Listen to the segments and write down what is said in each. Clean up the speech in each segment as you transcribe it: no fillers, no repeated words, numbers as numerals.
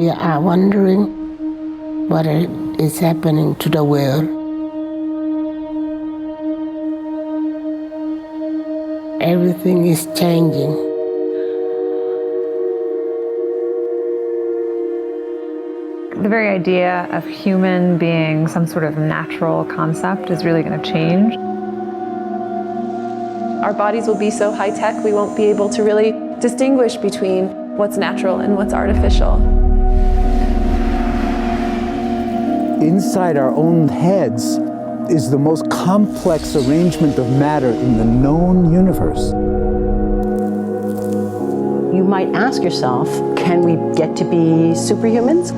We are wondering what is happening to the world. Everything is changing. The very idea of human being some sort of natural concept is really going to change. Our bodies will be so high-tech, we won't be able to really distinguish between what's natural and what's artificial. Inside our own heads is the most complex arrangement of matter in the known universe. You might ask yourself, can we get to be superhumans?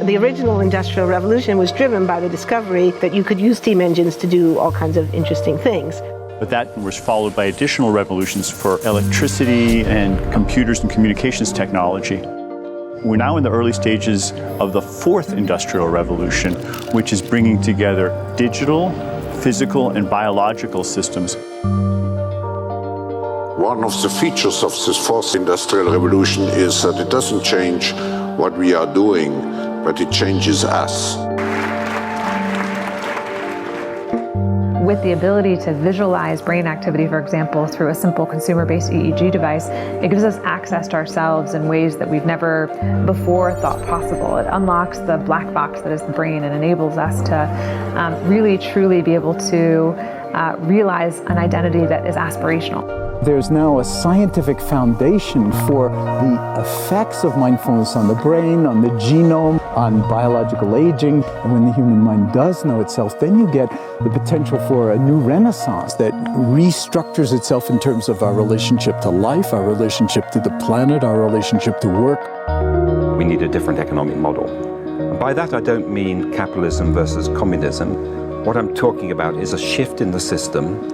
The original Industrial Revolution was driven by the discovery that you could use steam engines to do all kinds of interesting things. But that was followed by additional revolutions for electricity and computers and communications technology. We're now in the early stages of the fourth Industrial Revolution, which is bringing together digital, physical, and biological systems. One of the features of this fourth Industrial Revolution is that it doesn't change what we are doing, but it changes us. With the ability to visualize brain activity, for example, through a simple consumer-based EEG device, it gives us access to ourselves in ways that we've never before thought possible. It unlocks the black box that is the brain and enables us to really, truly be able to realize an identity that is aspirational. There's now a scientific foundation for the effects of mindfulness on the brain, on the genome, on biological aging. And when the human mind does know itself, then you get the potential for a new renaissance that restructures itself in terms of our relationship to life, our relationship to the planet, our relationship to work. We need a different economic model. And by that, I don't mean capitalism versus communism. What I'm talking about is a shift in the system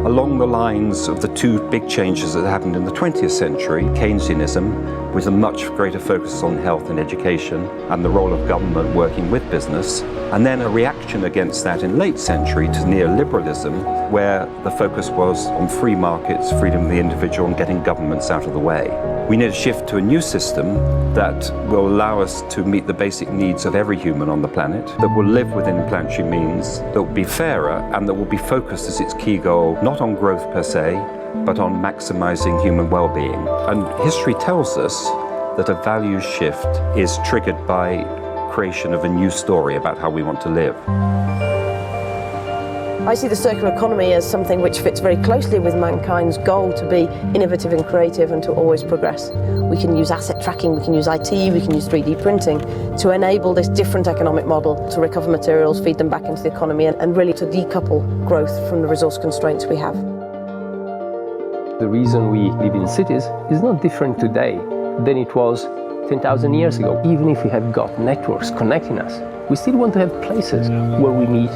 along the lines of the two big changes that happened in the 20th century, Keynesianism, with a much greater focus on health and education and the role of government working with business, and then a reaction against that in late century to neoliberalism, where the focus was on free markets, freedom of the individual, and getting governments out of the way. We need a shift to a new system that will allow us to meet the basic needs of every human on the planet, that will live within planetary means, that will be fairer, and that will be focused as its key goal, not on growth per se, but on maximizing human well-being. And history tells us that a values shift is triggered by creation of a new story about how we want to live. I see the circular economy as something which fits very closely with mankind's goal to be innovative and creative and to always progress. We can use asset tracking, we can use IT, we can use 3D printing to enable this different economic model to recover materials, feed them back into the economy, and really to decouple growth from the resource constraints we have. The reason we live in cities is not different today than it was 10,000 years ago. Even if we have got networks connecting us, we still want to have places where we meet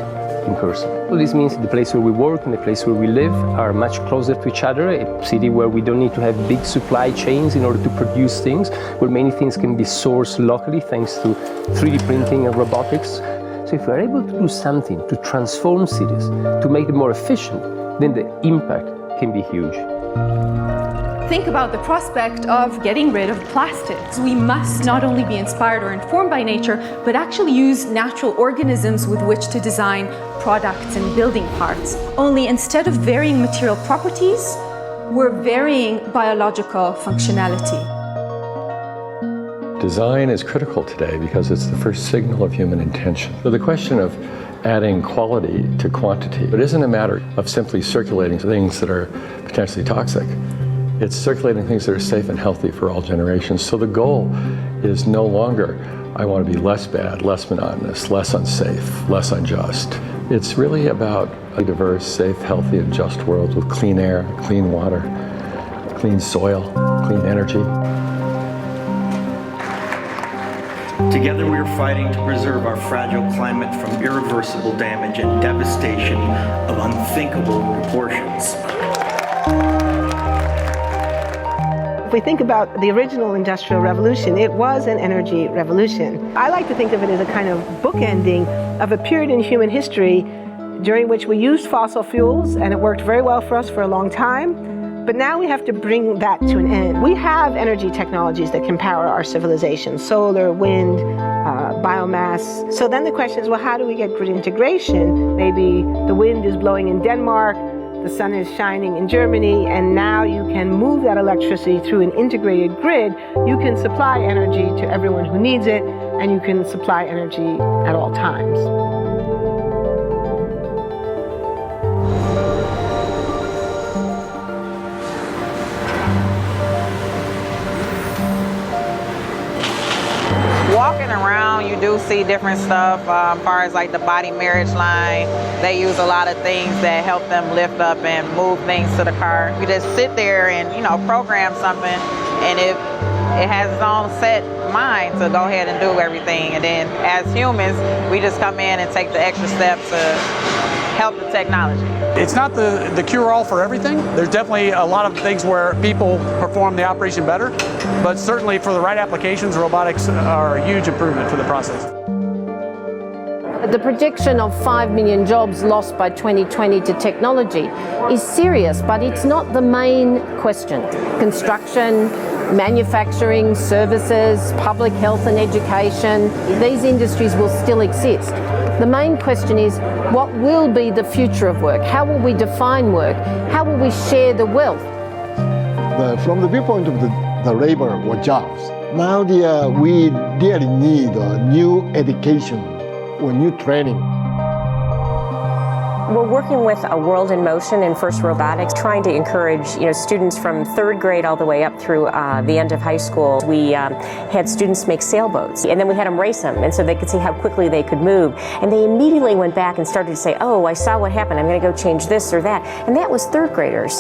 in person. So this means the place where we work and the place where we live are much closer to each other, a city where we don't need to have big supply chains in order to produce things, where many things can be sourced locally thanks to 3D printing and robotics. So if we're able to do something to transform cities, to make them more efficient, then the impact can be huge. Think about the prospect of getting rid of plastics. We must not only be inspired or informed by nature, but actually use natural organisms with which to design products and building parts. Only instead of varying material properties, we're varying biological functionality. Design is critical today because it's the first signal of human intention. So the question of adding quality to quantity, it isn't a matter of simply circulating things that are potentially toxic. It's circulating things that are safe and healthy for all generations. So the goal is no longer, I want to be less bad, less monotonous, less unsafe, less unjust. It's really about a diverse, safe, healthy, and just world with clean air, clean water, clean soil, clean energy. Together we are fighting to preserve our fragile climate from irreversible damage and devastation of unthinkable proportions. If we think about the original Industrial Revolution, it was an energy revolution. I like to think of it as a kind of bookending of a period in human history during which we used fossil fuels, and it worked very well for us for a long time. But now we have to bring that to an end. We have energy technologies that can power our civilization: solar, wind, biomass. So then the question is, well, how do we get grid integration? Maybe the wind is blowing in Denmark, the sun is shining in Germany, and now you can move that electricity through an integrated grid. You can supply energy to everyone who needs it, and you can supply energy at all times. Walking around, you do see different stuff as far as like the body marriage line. They use a lot of things that help them lift up and move things to the car. You just sit there and, program something, and it has its own set mind to go ahead and do everything. And then as humans, we just come in and take the extra steps to help the technology. It's not the cure-all for everything. There's definitely a lot of things where people perform the operation better, but certainly for the right applications, robotics are a huge improvement for the process. The prediction of 5 million jobs lost by 2020 to technology is serious, but it's not the main question. Construction, manufacturing, services, public health and education, these industries will still exist. The main question is, what will be the future of work? How will we define work? How will we share the wealth? From the viewpoint of the labor or jobs, now we really need new education or new training. We're working with a World in Motion and First Robotics, trying to encourage students from third grade all the way up through the end of high school. We had students make sailboats, and then we had them race them, and so they could see how quickly they could move. And they immediately went back and started to say, oh, I saw what happened, I'm going to go change this or that. And that was third graders.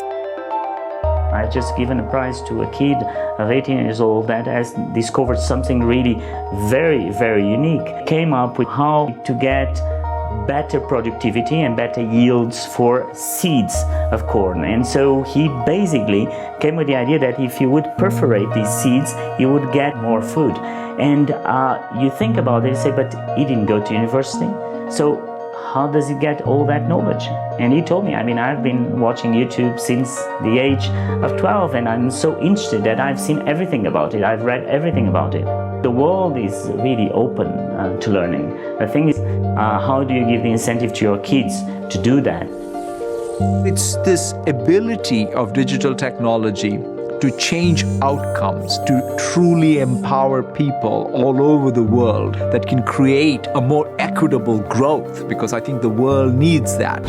I just given a prize to a kid of 18 years old that has discovered something really very, very unique. Came up with how to get better productivity and better yields for seeds of corn. And so he basically came with the idea that if you would perforate these seeds, you would get more food. And you think about it and say, but he didn't go to university. So how does he get all that knowledge? And he told me, I've been watching YouTube since the age of 12, and I'm so interested that I've seen everything about it. I've read everything about it. The world is really open to learning. The thing is, how do you give the incentive to your kids to do that? It's this ability of digital technology to change outcomes, to truly empower people all over the world that can create a more equitable growth, because I think the world needs that.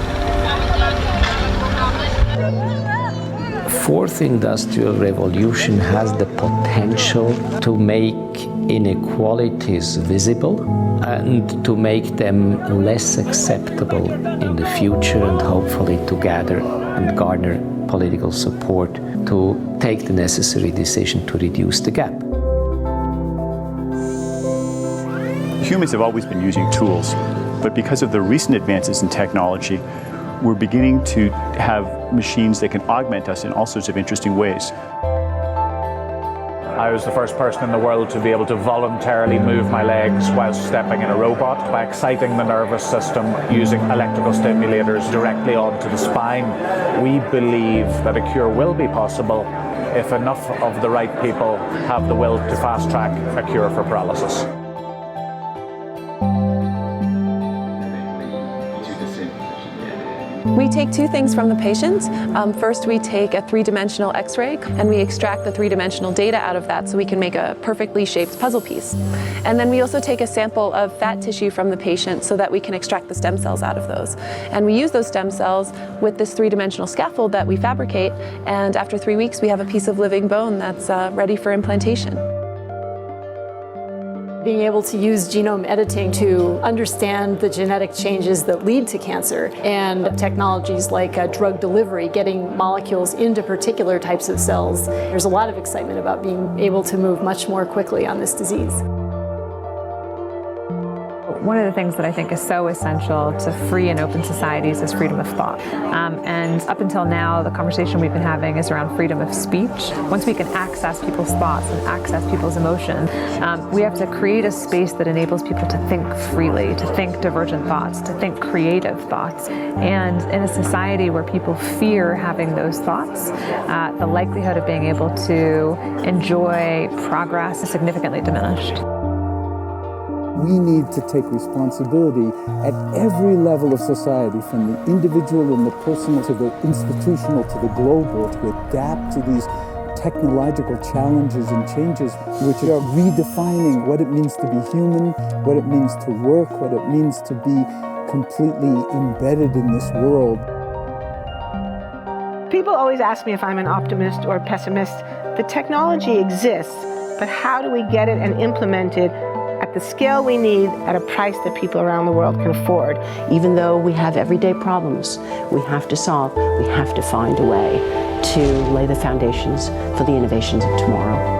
Fourth industrial revolution has the potential to make inequalities visible and to make them less acceptable in the future, and hopefully to gather and garner political support to take the necessary decision to reduce the gap. Humans have always been using tools, but because of the recent advances in technology, we're beginning to have machines that can augment us in all sorts of interesting ways. I was the first person in the world to be able to voluntarily move my legs while stepping in a robot by exciting the nervous system using electrical stimulators directly onto the spine. We believe that a cure will be possible if enough of the right people have the will to fast-track a cure for paralysis. We take two things from the patient. First, we take a three-dimensional X-ray, and we extract the three-dimensional data out of that so we can make a perfectly shaped puzzle piece. And then we also take a sample of fat tissue from the patient so that we can extract the stem cells out of those. And we use those stem cells with this three-dimensional scaffold that we fabricate, and after 3 weeks, we have a piece of living bone that's ready for implantation. Being able to use genome editing to understand the genetic changes that lead to cancer, and technologies like drug delivery, getting molecules into particular types of cells. There's a lot of excitement about being able to move much more quickly on this disease. One of the things that I think is so essential to free and open societies is freedom of thought. And up until now, the conversation we've been having is around freedom of speech. Once we can access people's thoughts and access people's emotion, we have to create a space that enables people to think freely, to think divergent thoughts, to think creative thoughts. And in a society where people fear having those thoughts, the likelihood of being able to enjoy progress is significantly diminished. We need to take responsibility at every level of society, from the individual and the personal to the institutional to the global, to adapt to these technological challenges and changes which are redefining what it means to be human, what it means to work, what it means to be completely embedded in this world. People always ask me if I'm an optimist or a pessimist. The technology exists, but how do we get it and implement it at the scale we need at a price that people around the world can afford? Even though we have everyday problems we have to solve, we have to find a way to lay the foundations for the innovations of tomorrow.